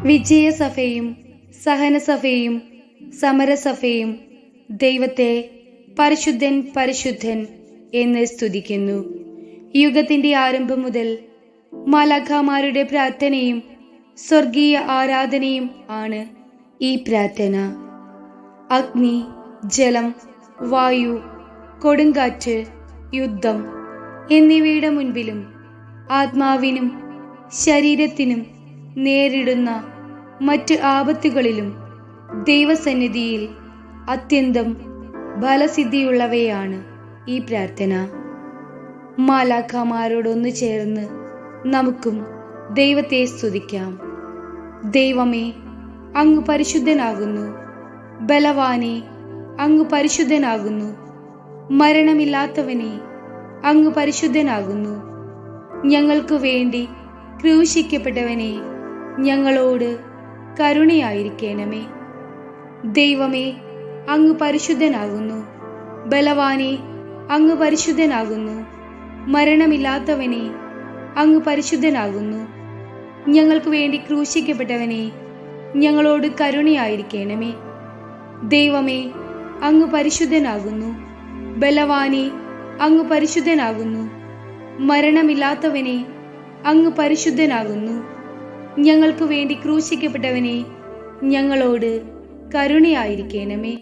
വിജയസഭയും സഹനസഭയും സമരസഭയും ദൈവത്തെ പരിശുദ്ധൻ പരിശുദ്ധൻ എന്ന് സ്തുതിക്കുന്നു. യുഗത്തിന്റെ ആരംഭം മുതൽ മാലാഖമാരുടെ പ്രാർത്ഥനയും സ്വർഗീയ ആരാധനയും ആണ് ഈ പ്രാർത്ഥന. അഗ്നി, ജലം, വായു, കൊടുങ്കാറ്റ്, യുദ്ധം എന്നിവയുടെ മുൻപിലും ആത്മാവിനും ശരീരത്തിനും നേരിടുന്ന മറ്റ് ആപത്തുകളിലും ദൈവസന്നിധിയിൽ അത്യന്തം ഫലസിദ്ധിയുള്ളവയാണ് ഈ പ്രാർത്ഥന. മാലാഖമാരോടൊന്നു ചേർന്ന് നമുക്കും ദൈവത്തെ സ്തുതിക്കാം. ദൈവമേ, അങ്ങ് പരിശുദ്ധനാകുന്നു. ബലവാനെ, അങ്ങ് പരിശുദ്ധനാകുന്നു. മരണമില്ലാത്തവനെ, അങ്ങ് പരിശുദ്ധനാകുന്നു. ഞങ്ങൾക്ക് വേണ്ടി ക്രൂശിക്കപ്പെട്ടവനെ, ഞങ്ങളോട് കരുണയായിരിക്കണമേ. ദൈവമേ, അങ്ങ് പരിശുദ്ധനാകുന്നു. ബലവാനെ, അങ്ങ് പരിശുദ്ധനാകുന്നു. മരണമില്ലാത്തവനെ, അങ്ങ് പരിശുദ്ധനാകുന്നു. ഞങ്ങൾക്ക് വേണ്ടി ക്രൂശിക്കപ്പെട്ടവനെ, ഞങ്ങളോട് കരുണയായിരിക്കണമേ. ദൈവമേ, അങ്ങ് പരിശുദ്ധനാകുന്നു. ബലവാനെ, അങ്ങ് പരിശുദ്ധനാകുന്നു. മരണമില്ലാത്തവനെ, അങ്ങ് പരിശുദ്ധനാകുന്നു. ഞങ്ങൾക്ക് വേണ്ടി ക്രൂശിക്കപ്പെട്ടവനെ, ഞങ്ങളോട് കരുണയായിരിക്കണമേ.